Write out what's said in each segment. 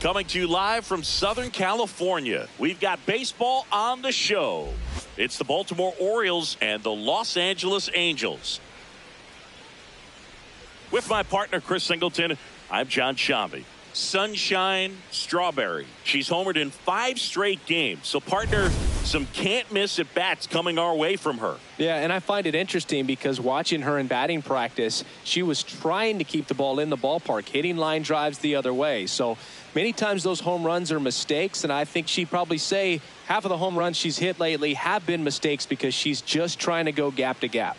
Coming to you live from Southern California, we've got baseball on the show. It's the Baltimore Orioles and the Los Angeles Angels. With my partner, Chris Singleton, I'm John Shambi. Sunshine Strawberry. She's homered in 5 straight games. So, partner, some can't-miss at-bats coming our way from her. Yeah, and I find it interesting because watching her in batting practice, she was trying to keep the ball in the ballpark, hitting line drives the other way. So many times those home runs are mistakes, and I think she'd probably say half of the home runs she's hit lately have been mistakes because she's just trying to go gap to gap.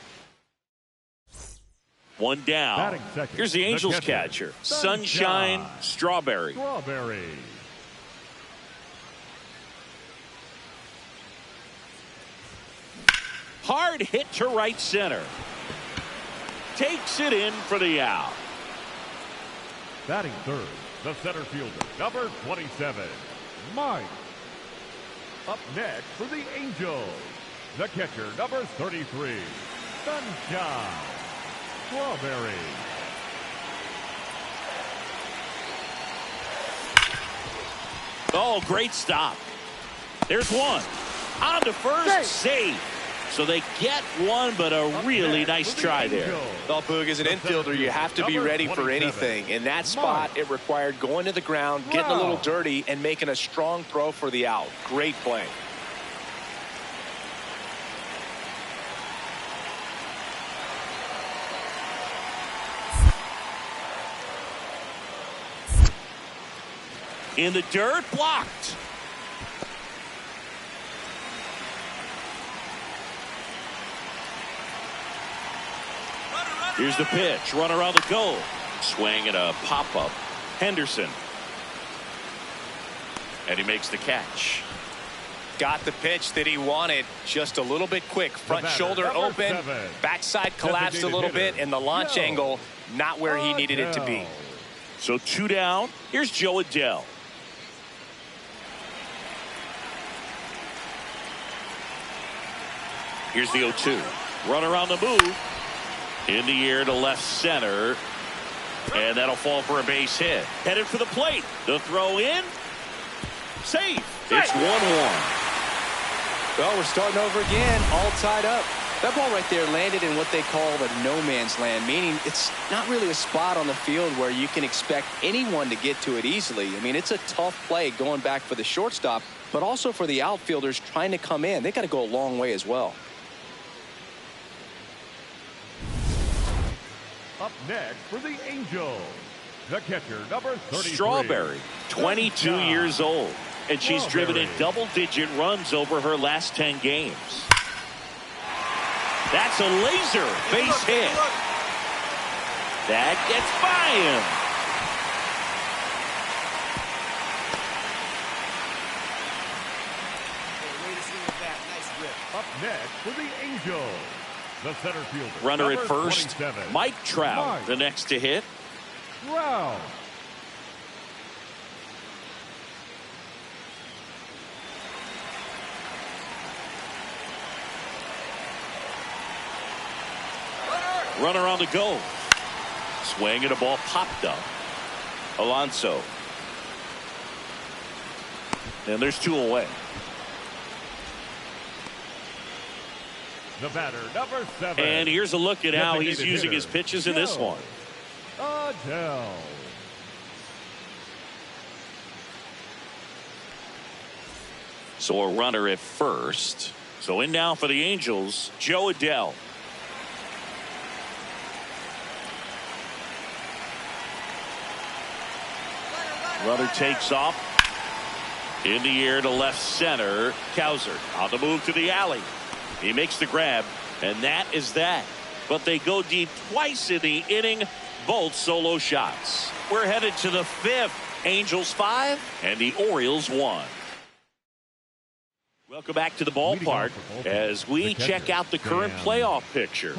One down. Here's the Angels catcher, Sunshine Strawberry. Hard hit to right center. Takes it in for the out. Batting third, the center fielder, number 27, Mike. Up next for the Angels, the catcher, number 33, Sunshine Strawberry. Oh, great stop. There's one. On to first, save. So they get one, but a really nice try there. Well, Boog, as an infielder, you have to be ready for anything. In that spot, it required going to the ground, getting a little dirty, and making a strong throw for the out. Great play. In the dirt, blocked. Here's the pitch. Run around the goal. Swing and a pop-up. Henderson. And he makes the catch. Got the pitch that he wanted. Just a little bit quick. Front shoulder open. Backside collapsed a little bit. And the launch angle not where he needed it to be. So 2 down. Here's Joe Adell. Here's the 0-2. Run around the move. In the air to left center. And that'll fall for a base hit. Headed for the plate. The throw in. Safe. It's 1-1. Well, we're starting over again. All tied up. That ball right there landed in what they call the no man's land, meaning it's not really a spot on the field where you can expect anyone to get to it easily. I mean, it's a tough play going back for the shortstop, but also for the outfielders trying to come in. They got to go a long way as well. Up next for the Angels, the catcher, number 33. Strawberry, 22 years old, and she's driven in double-digit runs over her last 10 games. That's a laser base hit. That gets by him. Up next for the Angels, the center fielder. Runner at first, Mike Trout, the next to hit. Trout. Runner on the go. Swing and a ball popped up. Alonso. And there's 2 away. The batter, number 7. And here's a look at how he's using his pitches in this one. Adell. So a runner at first. So in now for the Angels, Joe Adell. Runner takes off. In the air to left center. Cowser on the move to the alley. He makes the grab, and that is that. But they go deep twice in the inning, both solo shots. We're headed to the 5th. Angels 5 and the Orioles 1. Welcome back to the ballpark as we check out the current playoff picture.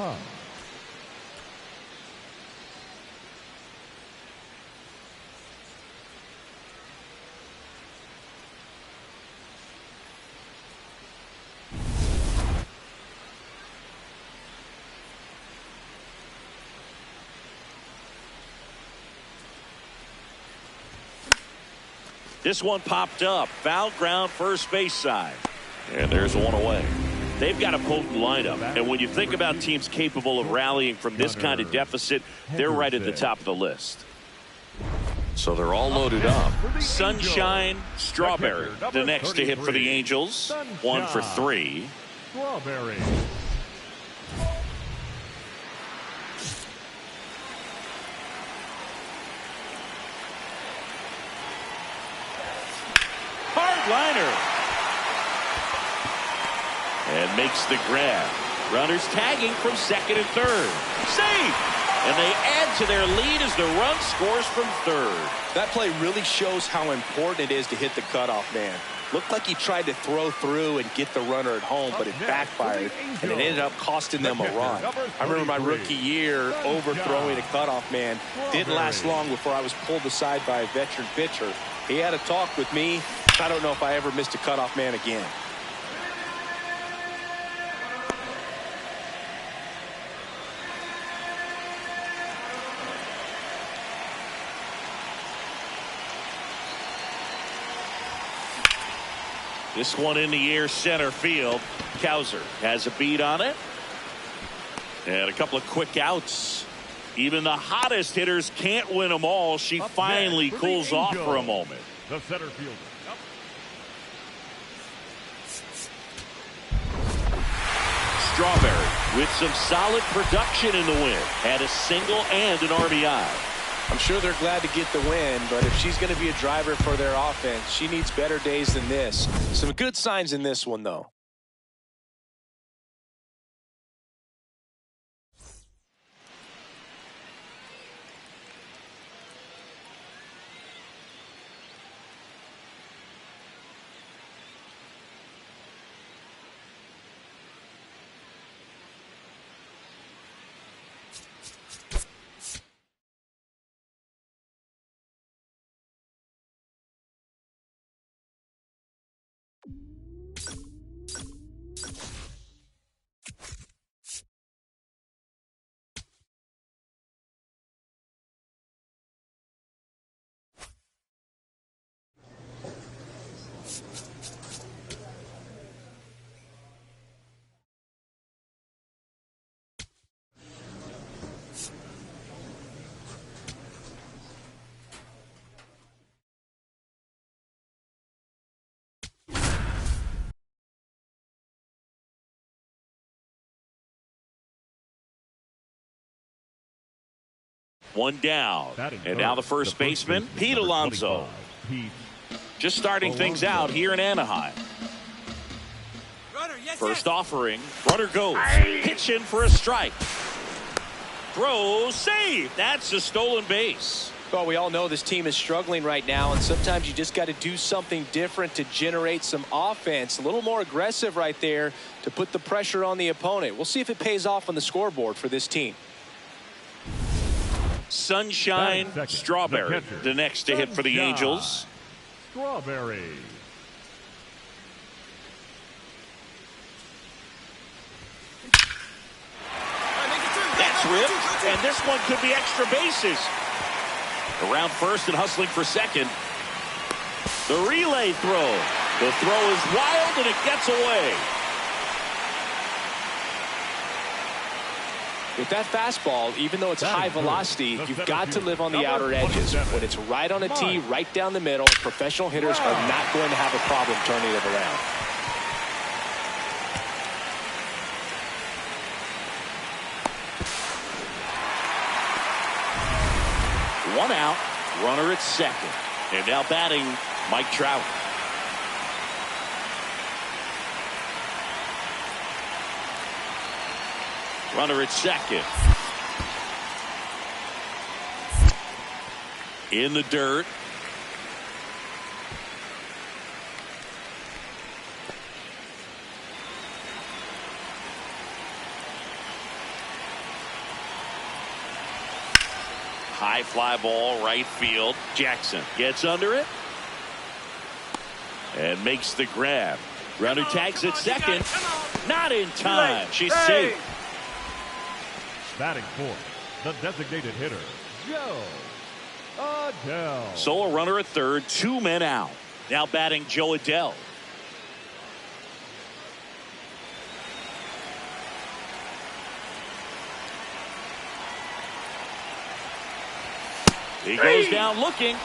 This one popped up. Foul ground, first base side. And there's one away. They've got a potent lineup. And when you think about teams capable of rallying from this kind of deficit, they're right at the top of the list. So they're all loaded up. Sunshine, Strawberry, the next to hit for the Angels. 1 for 3. Strawberry. Hard liner. And makes the grab. Runners tagging from second and third. Safe! And they add to their lead as the run scores from third. That play really shows how important it is to hit the cutoff man. Looked like he tried to throw through and get the runner at home, but it backfired, and it ended up costing them a run. I remember my rookie year overthrowing a cutoff man. Didn't last long before I was pulled aside by a veteran pitcher. He had a talk with me. I don't know if I ever missed a cutoff man again. This one in the air, center field. Kauser has a beat on it. And a couple of quick outs. Even the hottest hitters can't win them all. She finally cools off for a moment. The center fielder. Strawberry with some solid production in the win. Had a single and an RBI. I'm sure they're glad to get the win, but if she's going to be a driver for their offense, she needs better days than this. Some good signs in this one, though. One down. And now the first baseman, Pete Alonso. Just starting things out here in Anaheim. First offering. Runner goes. Pitch in for a strike. Throw, save. That's a stolen base. Well, we all know this team is struggling right now, and sometimes you just got to do something different to generate some offense. A little more aggressive right there to put the pressure on the opponent. We'll see if it pays off on the scoreboard for this team. Sunshine, Strawberry, the next to hit for the Angels. Strawberry. That's ripped, and this one could be extra bases. Around first and hustling for second. The relay throw. The throw is wild, and it gets away. With that fastball, even though it's high velocity, you've got to live on the outer edges. When it's right on a tee, right down the middle, professional hitters are not going to have a problem turning it around. One out, runner at second. And now batting, Mike Trout. Runner at second. In the dirt. High fly ball, right field. Jackson gets under it. And makes the grab. Runner tags at second. Not in time. She's safe. Batting fourth, the designated hitter, Joe. Adele. So a runner at third, 2 men out. Now batting Joe Adele. He goes down looking.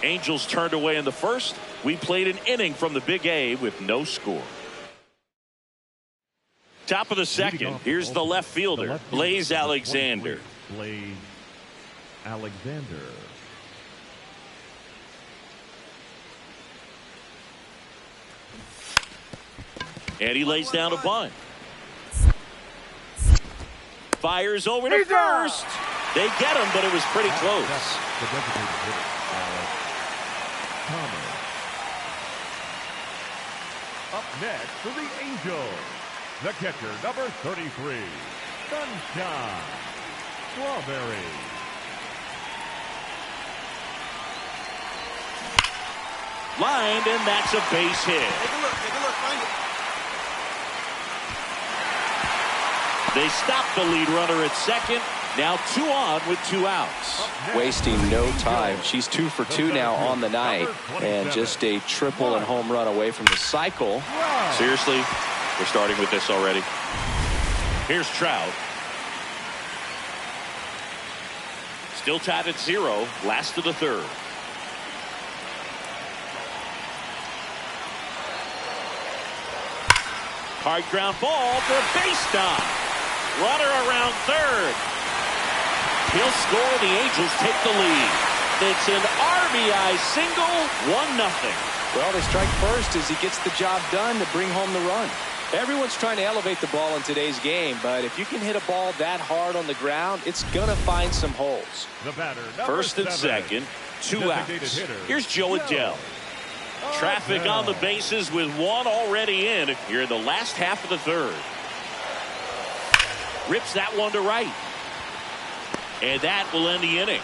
Angels turned away in the first. We played an inning from the Big A with no score. Top of the second. Here's the left fielder, Blaze Alexander. Blaze Alexander. And he lays down a bunt. Fires over to first. They get him, but it was pretty close. The designated hitter, Thomas. Up next for the Angels, the catcher, number 33, Sunshine Strawberry. Lined, and that's a base hit. Take a look, find it. They stop the lead runner at second. Now 2 on with 2 outs. Wasting no time. She's 2 for 2 now on the night, and just a triple and home run away from the cycle. Seriously, we're starting with this already. Here's Trout. Still tied at 0, last of the third. Hard ground ball for a base stop. Runner around third. He'll score. The Angels take the lead. It's an RBI single, 1-0. Well, they strike first as he gets the job done to bring home the run. Everyone's trying to elevate the ball in today's game, but if you can hit a ball that hard on the ground, it's going to find some holes. The batter, First and 7, second, 2 outs. Here's Joe Adele. Traffic on the bases with 1 already in here in the last half of the third. Rips that one to right. And that will end the inning.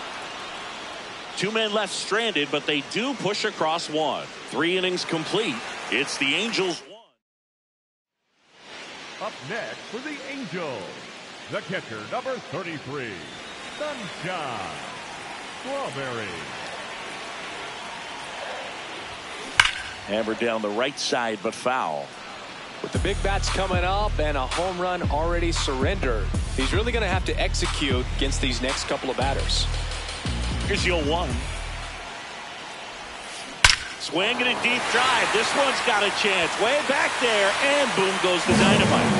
2 men left stranded, but they do push across 1. 3 innings complete. It's the Angels 1. Up next for the Angels, the catcher, number 33, Sunshine Strawberry. Hammered down the right side, but foul. With the big bats coming up and a home run already surrendered, he's really going to have to execute against these next couple of batters. Here's your 1. Swing and a deep drive. This one's got a chance. Way back there, and boom goes the dynamite.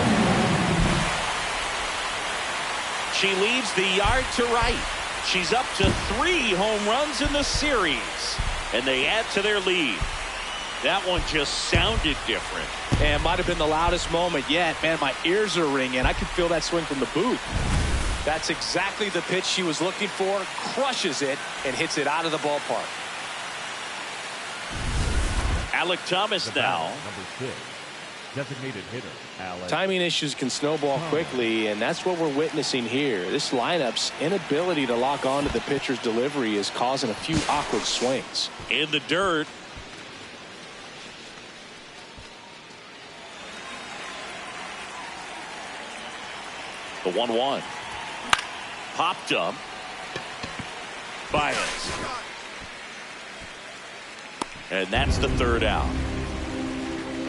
She leads the yard to right. She's up to 3 home runs in the series, and they add to their lead. That one just sounded different. And might have been the loudest moment yet. Man, my ears are ringing. I could feel that swing from the booth. That's exactly the pitch she was looking for. Crushes it and hits it out of the ballpark. Alec Thomas now. Number 6, designated hitter, Alec. Timing issues can snowball quickly, and that's what we're witnessing here. This lineup's inability to lock onto the pitcher's delivery is causing a few awkward swings. In the dirt. The 1-1. Popped up. Baez. And that's the 3rd out.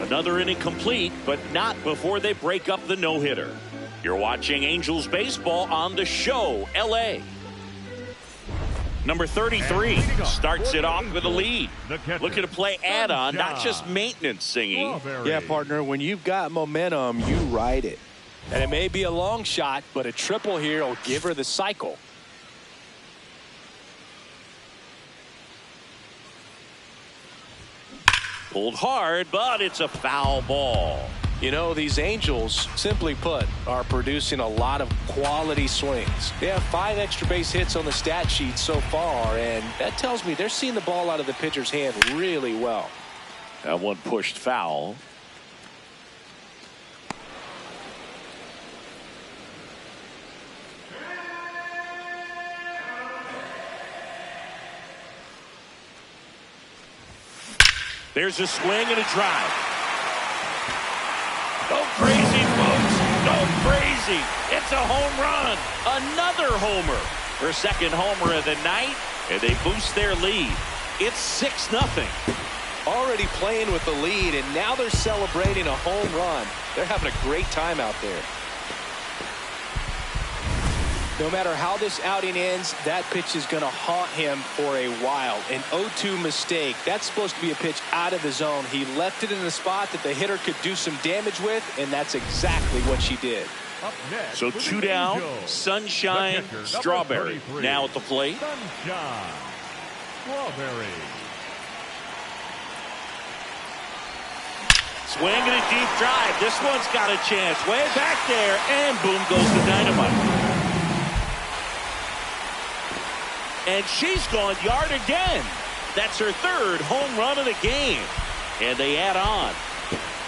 Another inning complete, but not before they break up the no-hitter. You're watching Angels baseball on the show, LA. Number 33 starts it off with a lead. Looking to play add-on, not just maintenance singing. Yeah, partner, when you've got momentum, you ride it. And it may be a long shot, but a triple here will give her the cycle. Pulled hard, but it's a foul ball. You know, these Angels, simply put, are producing a lot of quality swings. They have 5 extra base hits on the stat sheet so far, and that tells me they're seeing the ball out of the pitcher's hand really well. That one pushed foul. There's a swing and a drive. Go crazy, folks. Go crazy. It's a home run. Another homer. Her second homer of the night, and they boost their lead. It's 6-0. Already playing with the lead, and now they're celebrating a home run. They're having a great time out there. No matter how this outing ends, that pitch is going to haunt him for a while. An 0-2 mistake. That's supposed to be a pitch out of the zone. He left it in a spot that the hitter could do some damage with, and that's exactly what she did. So 2 down, Sunshine Strawberry now at the plate. Sunshine Strawberry. Swing and a deep drive. This one's got a chance. Way back there, and boom goes the dynamite. And she's gone yard again. That's her third home run of the game. And they add on.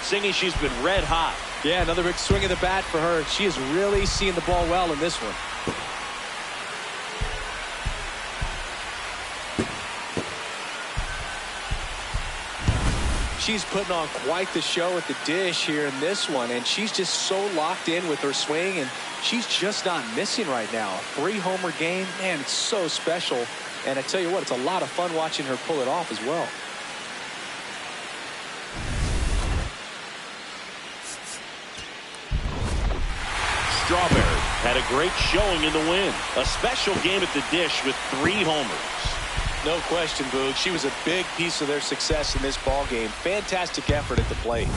Singing, she's been red hot. Yeah, another big swing of the bat for her. She is really seeing the ball well in this one. She's putting on quite the show at the dish here in this one, and she's just so locked in with her swing, and she's just not missing right now. A 3-homer game, man, it's so special. And I tell you what, it's a lot of fun watching her pull it off as well. Strawberry had a great showing in the win. A special game at the dish with 3 homers. No question, Boog. She was a big piece of their success in this ball game. Fantastic effort at the plate.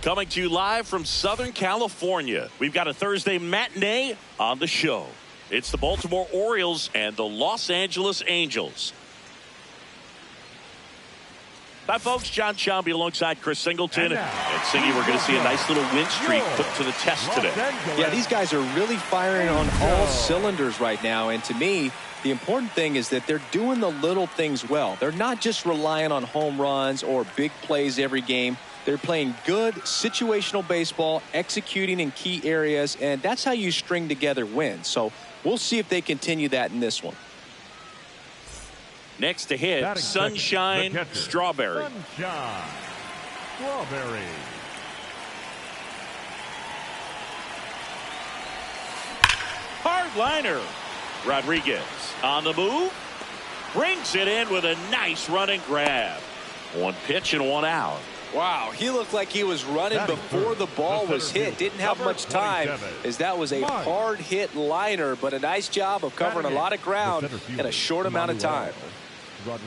Coming to you live from Southern California, we've got a Thursday matinee on the show. It's the Baltimore Orioles and the Los Angeles Angels. Hi, folks. John Sciambi alongside Chris Singleton. And Singy, we're going to see a nice little win streak put to the test today. Yeah, these guys are really firing on all cylinders right now. And to me, the important thing is that they're doing the little things well. They're not just relying on home runs or big plays every game. They're playing good situational baseball, executing in key areas, and that's how you string together wins. So we'll see if they continue that in this one. Next to hit, Sunshine Strawberry. Sunshine Strawberry. Hard liner. Rodriguez on the move. Brings it in with a nice running grab. 1 pitch and 1 out. Wow, he looked like he was running before the ball was hit. Didn't have much time, as that was a hard hit liner, but a nice job of covering a lot of ground in a short amount of time.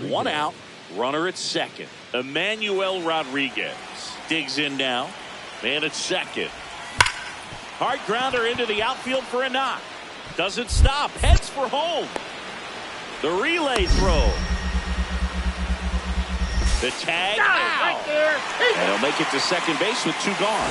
1 out, runner at second. Emmanuel Rodriguez digs in now. Man at second. Hard grounder into the outfield for a knock. Doesn't stop, heads for home. The relay throw. The tag out. Right there. And he'll make it to second base with 2 gone.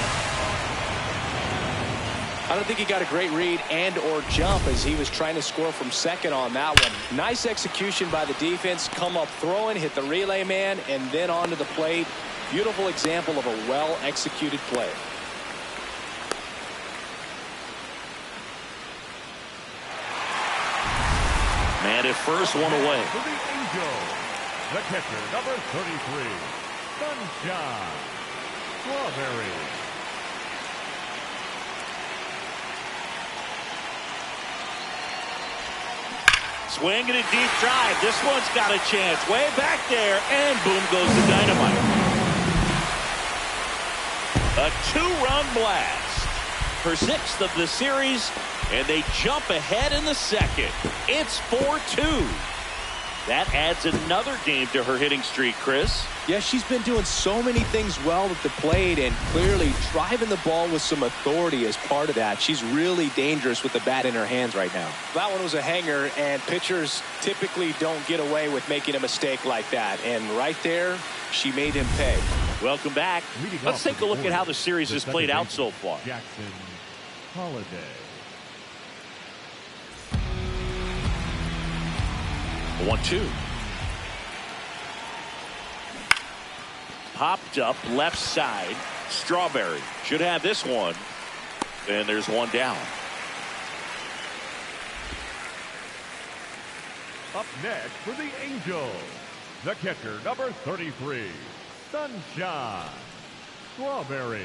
I don't think he got a great read and or jump as he was trying to score from second on that one. Nice execution by the defense. Come up throwing, hit the relay man, and then onto the plate. Beautiful example of a well-executed play. Man at first, 1 away. The catcher, number 33, Sunshine Strawberry. Swing and a deep drive. This one's got a chance. Way back there, and boom goes the dynamite. A 2-run blast. her 6th of the series, and they jump ahead in the second. It's 4-2. That adds another game to her hitting streak, Chris. Yeah, she's been doing so many things well at the plate and clearly driving the ball with some authority as part of that. She's really dangerous with the bat in her hands right now. That one was a hanger, and pitchers typically don't get away with making a mistake like that. And right there, she made him pay. Welcome back. Let's take a look at how the series has played out so far. Jackson Holiday. 1-2. Popped up left side. Strawberry should have this one. And there's one down. Up next for the Angels, the catcher, number 33, Sunshine Strawberry.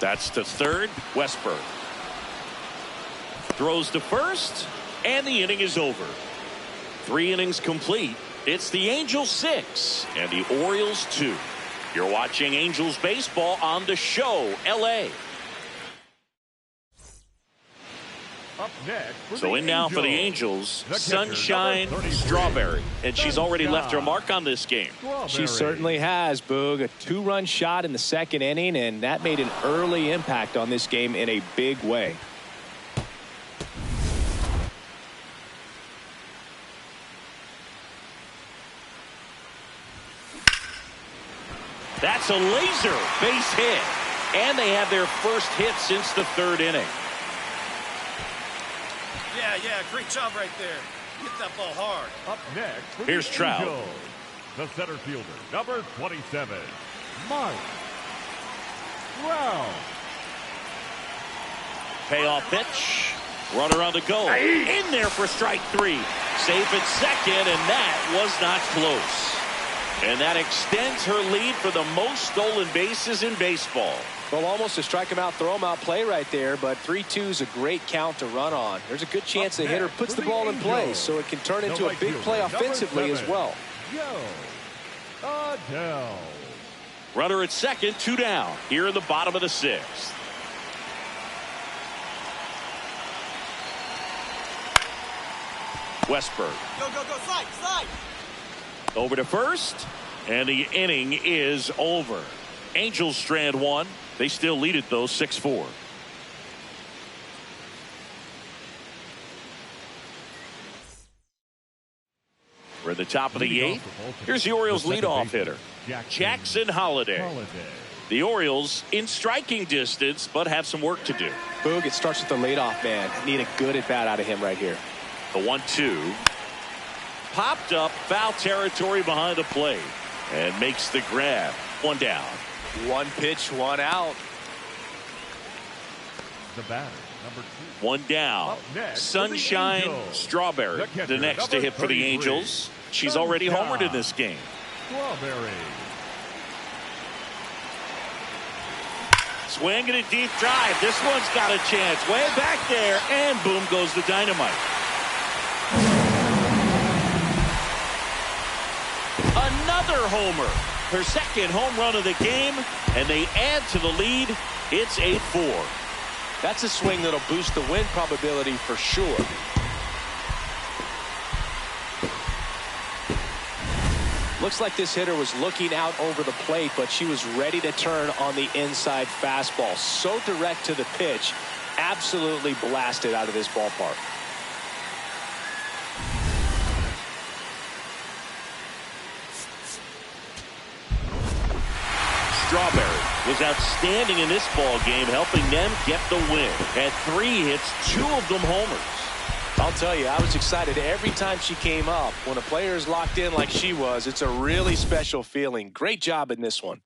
That's to third. Westberg throws to first, and the inning is over. 3 innings complete. It's the Angels 6 and the Orioles 2. You're watching Angels baseball on The Show, L.A. Up next for So in now for the Angels, Sunshine Strawberry. And she's already left her mark on this game. She certainly has, Boog. A 2-run shot in the second inning, and that made an early impact on this game in a big way. That's a laser base hit. And they have their first hit since the 3rd inning. Yeah, great job right there. Hit that ball hard. Up next for Here's the Trout. Angels, the center fielder, number 27, Mike Trout. Payoff pitch. Runner on the go. In there for strike 3. Safe at second, and that was not close. And that extends her lead for the most stolen bases in baseball. Well, almost a strike him out, throw him out play right there, but 3-2 is a great count to run on. There's a good chance the hitter puts the ball in play, so it can turn into a big play offensively as well. Adele. Runner at second, 2 down. Here in the bottom of the 6th. Westberg. Go, slide. Over to first, and the inning is over. Angels strand 1. They still lead it, though, 6-4. We're at the top of the 8th. Here's the Orioles' leadoff hitter, Jackson Holiday. The Orioles in striking distance, but have some work to do. Boog, it starts with the leadoff man. Need a good at-bat out of him right here. The 1-2. Popped up, foul territory behind the plate, and makes the grab. 1 down. 1 pitch, 1 out. The batter, number 2. 1 down. Sunshine Strawberry, the next to hit for the Angels. She's already homered in this game. Strawberry. Swing and a deep drive. This one's got a chance. Way back there, and boom goes the dynamite. Another homer. Her 2nd home run of the game, and they add to the lead. It's 8-4. That's a swing that'll boost the win probability for sure. Looks like this hitter was looking out over the plate, but she was ready to turn on the inside fastball. So direct to the pitch, absolutely blasted out of this ballpark. Strawberry was outstanding in this ball game, helping them get the win. Had 3 hits, 2 of them homers. I'll tell you, I was excited every time she came up. When a player is locked in like she was, it's a really special feeling. Great job in this one.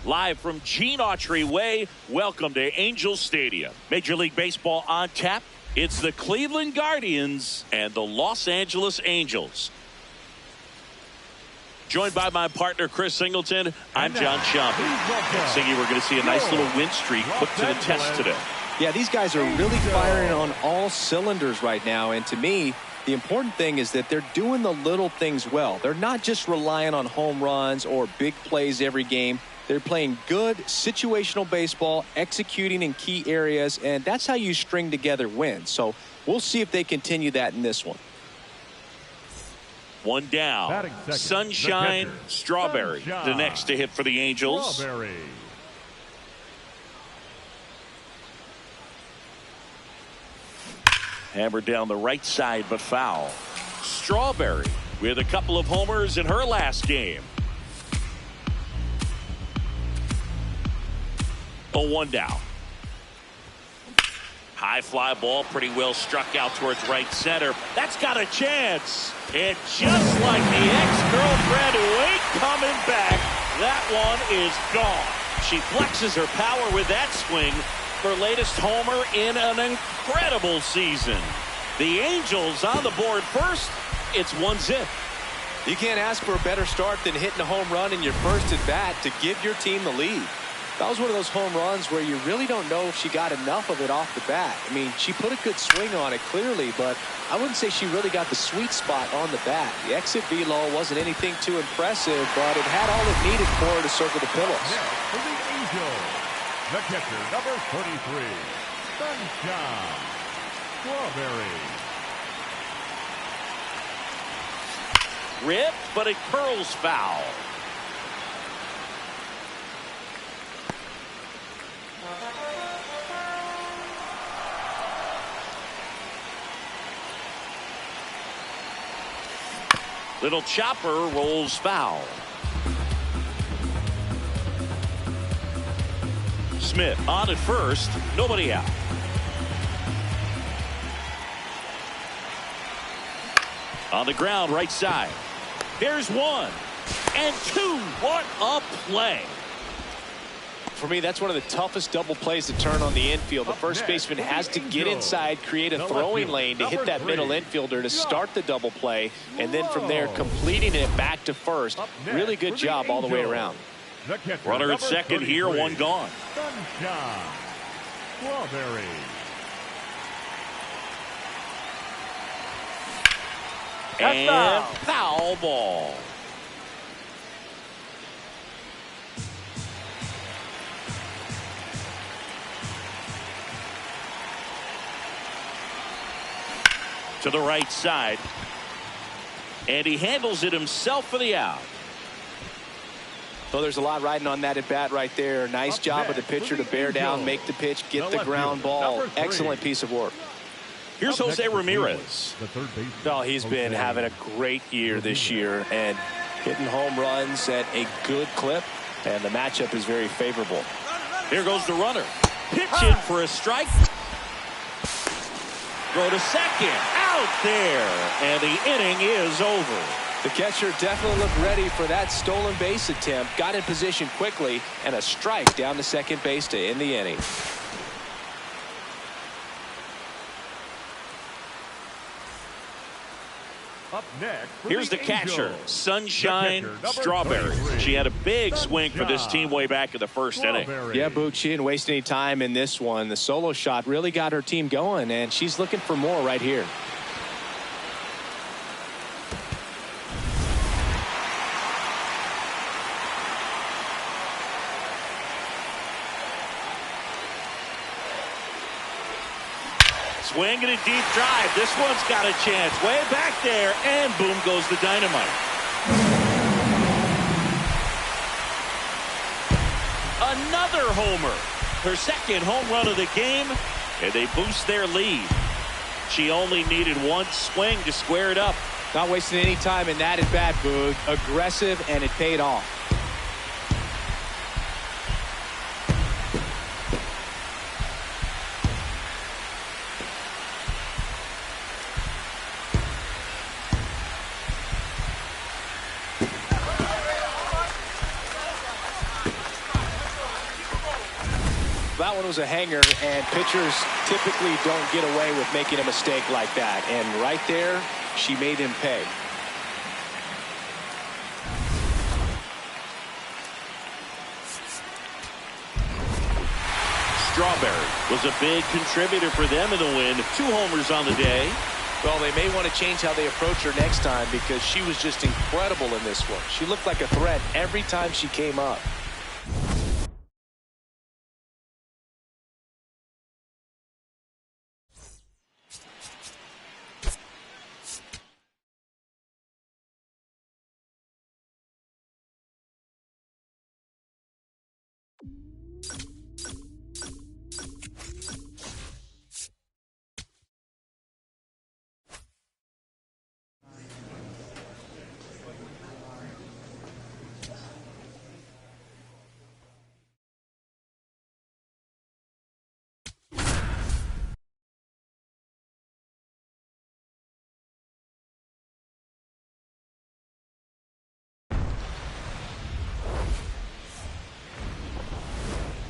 Live from Gene Autry Way, welcome to Angels Stadium. Major League Baseball on tap. It's the Cleveland Guardians and the Los Angeles Angels. Joined by my partner, Chris Singleton, I'm John Sciambi. Singy, we're going to see a nice little win streak put to the test today. Yeah, these guys are really firing on all cylinders right now, and to me, the important thing is that they're doing the little things well. They're not just relying on home runs or big plays every game. They're playing good situational baseball, executing in key areas, and that's how you string together wins. So we'll see if they continue that in this one. One down. Sunshine, Strawberry, the next to hit for the Angels. Strawberry. Hammered down the right side, but foul. Strawberry with a couple of homers in her last game. Oh, one down. High fly ball, pretty well struck out towards right center. That's got a chance. And just like the ex-girlfriend who ain't coming back, that one is gone. She flexes her power with that swing. Her latest homer in an incredible season. The Angels on the board first. It's 1-0. You can't ask for a better start than hitting a home run in your first at bat to give your team the lead. That was one of those home runs where you really don't know if she got enough of it off the bat. I mean, she put a good swing on it clearly, but I wouldn't say she really got the sweet spot on the bat. The exit velo wasn't anything too impressive, but it had all it needed for her to circle the pillows. Now for the Angels, the catcher, number 33, Sunshine, Strawberry. Rip, but it curls foul. Little chopper rolls foul. Smith on at first, nobody out. On the ground, right side. Here's one and two. What a play. For me, that's one of the toughest double plays to turn on the infield. The first baseman has to get inside, create a throwing lane to hit that middle infielder to start the double play, and then from there completing it back to first. Really good job all the way around. Runner at second here, one gone. Sunshine, Strawberry. And foul ball. To the right side. And he handles it himself for the out. Well, there's a lot riding on that at bat right there. Nice job of the pitcher to bear down, make the pitch, get the ground ball. Excellent piece of work. Here's Jose Ramirez. Oh, he's been having a great year this year and hitting home runs at a good clip, and the matchup is very favorable. Here goes the runner. Pitch in for a strike. Throw to second. Out there. And the inning is over. The catcher definitely looked ready for that stolen base attempt. Got in position quickly, and a strike down to second base to end the inning. Up next, here's the catcher, Sunshine Strawberry. She had a big swing for this team way back in the first inning. Yeah, Boog, she didn't waste any time in this one. The solo shot really got her team going, and she's looking for more right here. Swing and a deep drive. This one's got a chance. Way back there, and boom goes the dynamite. Another homer. Her second home run of the game, and they boost their lead. She only needed one swing to square it up. Not wasting any time in that at bat, Boog. Aggressive, and it paid off. That one was a hanger, and pitchers typically don't get away with making a mistake like that. And right there, she made him pay. Strawberry was a big contributor for them in the win. 2 homers on the day. Well, they may want to change how they approach her next time because she was just incredible in this one. She looked like a threat every time she came up.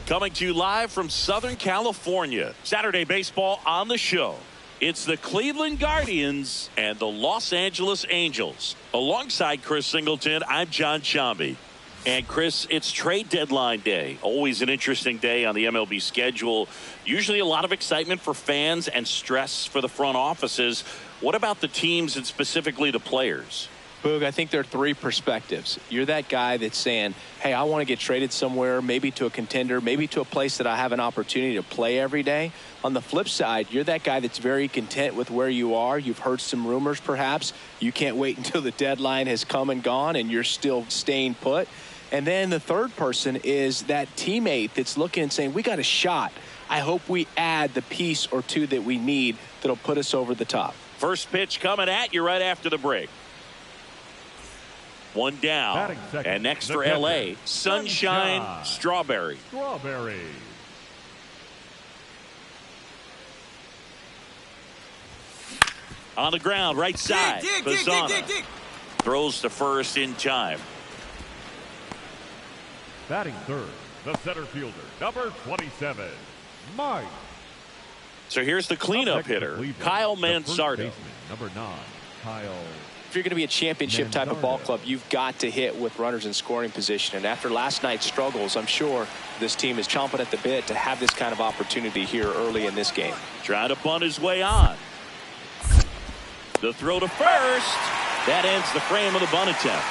Coming to you live from Southern California. Saturday baseball on the show. It's the Cleveland Guardians and the Los Angeles Angels. Alongside Chris Singleton, I'm John Shambi. And Chris, it's trade deadline day. Always an interesting day on the MLB schedule. Usually a lot of excitement for fans and stress for the front offices. What about the teams and specifically the players? Boog, I think there are 3 perspectives. You're that guy that's saying, hey, I want to get traded somewhere, maybe to a contender, maybe to a place that I have an opportunity to play every day. On the flip side, you're that guy that's very content with where you are. You've heard some rumors, perhaps. You can't wait until the deadline has come and gone, and you're still staying put. And then the third person is that teammate that's looking and saying, we got a shot. I hope we add the piece or 2 that we need that'll put us over the top. First pitch coming at you right after the break. 1 down. And next for LA, Sunshine Strawberry. On the ground, right side. Bazana throws to first in time. Batting third, the center fielder, number 27, Mike. So here's the cleanup hitter, Kyle Mansardo. Number 9, Kyle. If you're going to be a championship type of ball club, you've got to hit with runners in scoring position. And after last night's struggles, I'm sure this team is chomping at the bit to have this kind of opportunity here early in this game. Trying to bunt his way on. The throw to first. That ends the frame of the bunt attempt.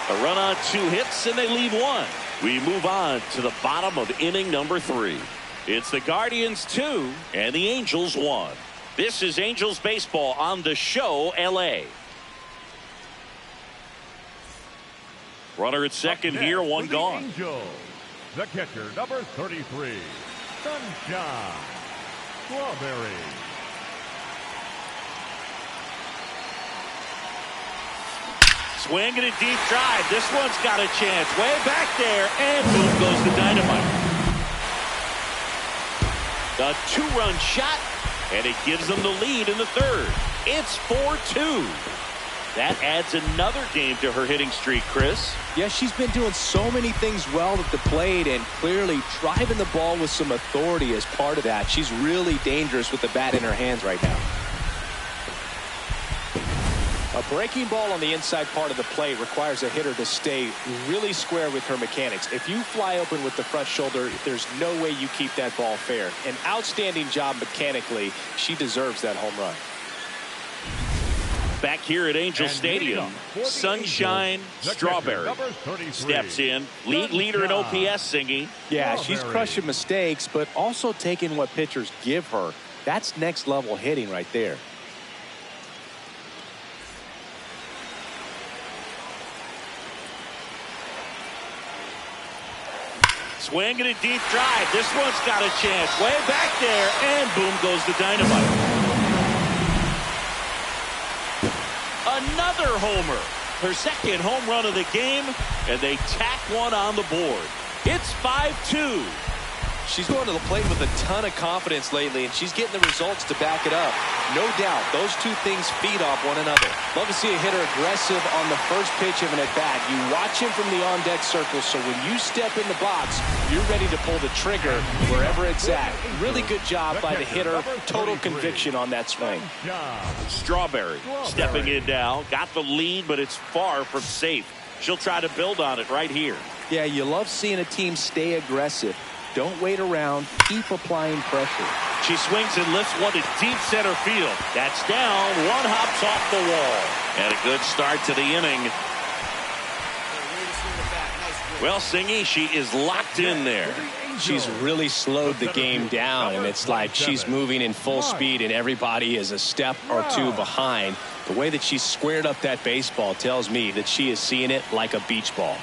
A run on 2 hits, and they leave 1. We move on to the bottom of inning number 3. It's the Guardians 2 and the Angels 1. This is Angels baseball on the show, LA. Runner at second here, 1 gone. Angels, the catcher, number 33, Sunshine Strawberry. Swinging a deep drive. This one's got a chance. Way back there, and boom goes the dynamite. A 2-run shot, and it gives them the lead in the 3rd. It's 4-2. That adds another game to her hitting streak, Chris. Yeah, she's been doing so many things well at the plate and clearly driving the ball with some authority as part of that. She's really dangerous with the bat in her hands right now. A breaking ball on the inside part of the plate requires a hitter to stay really square with her mechanics. If you fly open with the front shoulder, there's no way you keep that ball fair. An outstanding job mechanically. She deserves that home run. Back here at Angel Stadium, Sunshine Strawberry steps in. League leader in OPS singing. Yeah, she's crushing mistakes, but also taking what pitchers give her. That's next level hitting right there. Swinging a deep drive. This one's got a chance. Way back there, and boom goes the dynamite. Another homer. Her second home run of the game, and they tack one on the board. It's 5-2. She's going to the plate with a ton of confidence lately, and she's getting the results to back it up. No doubt, those two things feed off one another. Love to see a hitter aggressive on the first pitch of an at-bat. You watch him from the on-deck circle, so when you step in the box, you're ready to pull the trigger wherever it's at. Really good job by the hitter. Total conviction on that swing. Strawberry stepping in now. Got the lead, but it's far from safe. She'll try to build on it right here. Yeah, you love seeing a team stay aggressive. Don't wait around. Keep applying pressure. She swings and lifts one to deep center field. That's down. One hops off the wall. And a good start to the inning. Well, Singy, she is locked in there. She's really slowed the game down, and it's like she's moving in full speed, and everybody is a step or two behind. The way that she's squared up that baseball tells me that she is seeing it like a beach ball.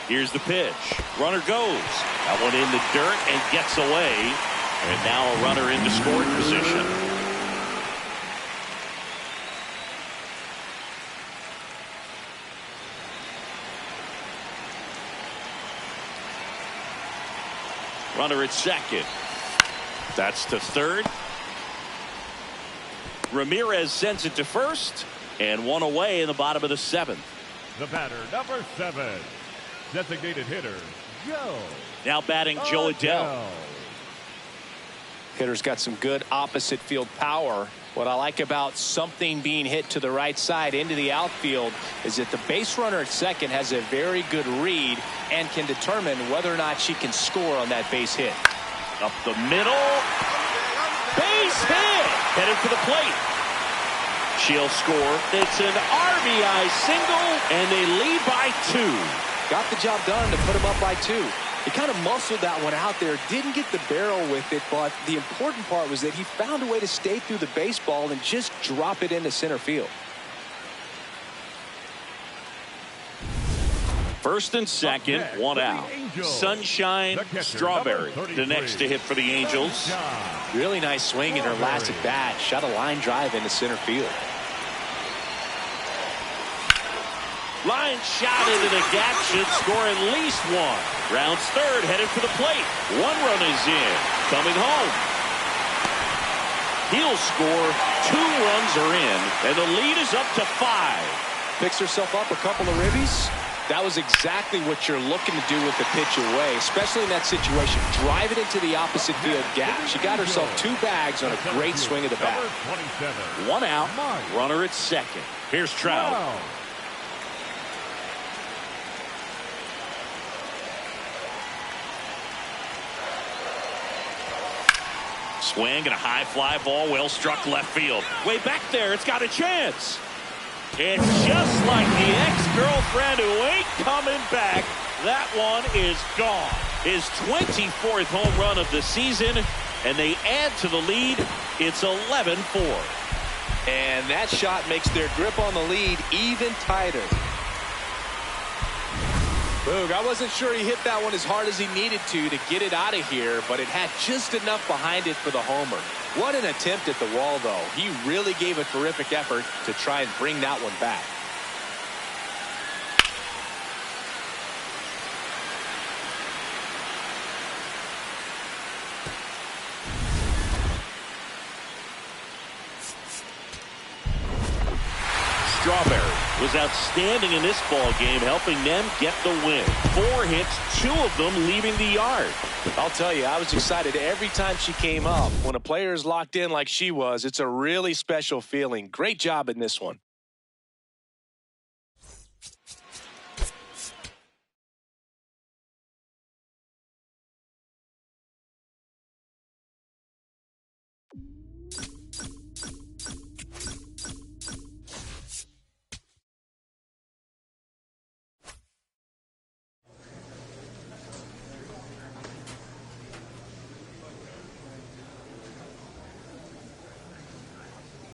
Here's the pitch. Runner goes. That one in the dirt and gets away. And now a runner into scoring position. Runner at second. That's to third. Ramirez sends it to first. And one away in the bottom of the seventh. The batter, number 7. Designated hitter, Joe. Now batting Joe Adell. Hitter's got some good opposite field power. What I like about something being hit to the right side into the outfield is that the base runner at second has a very good read and can determine whether or not she can score on that base hit. Up the middle. Base hit. Headed for the plate. She'll score. It's an RBI single, and they lead by 2. Got the job done to put him up by 2. He kind of muscled that one out there. Didn't get the barrel with it, but the important part was that he found a way to stay through the baseball and just drop it into center field. First and second, one out. Sunshine Strawberry, the next to hit for the Angels. Really nice swing in her last at bat. Shot a line drive into center field. Line shot into the gap, should score at least one. Rounds third, headed for the plate. One run is in. Coming home. He'll score. 2 runs are in, and the lead is up to 5. Picks herself up a couple of ribbies. That was exactly what you're looking to do with the pitch away, especially in that situation. Drive it into the opposite field gap. She got herself 2 bags on a great swing of the bat. 1 out. Runner at second. Here's Trout. Swing and a high fly ball, well struck left field. Way back there, it's got a chance. It's just like the ex-girlfriend who ain't coming back. That one is gone. His 24th home run of the season, and they add to the lead. It's 11-4. And that shot makes their grip on the lead even tighter. Boog, I wasn't sure he hit that one as hard as he needed to get it out of here, but it had just enough behind it for the homer. What an attempt at the wall, though. He really gave a terrific effort to try and bring that one back. Strawberry was outstanding in this ball game, helping them get the win. 4 hits, 2 of them leaving the yard. I'll tell you, I was excited every time she came up. When a player is locked in like she was, it's a really special feeling. Great job in this one.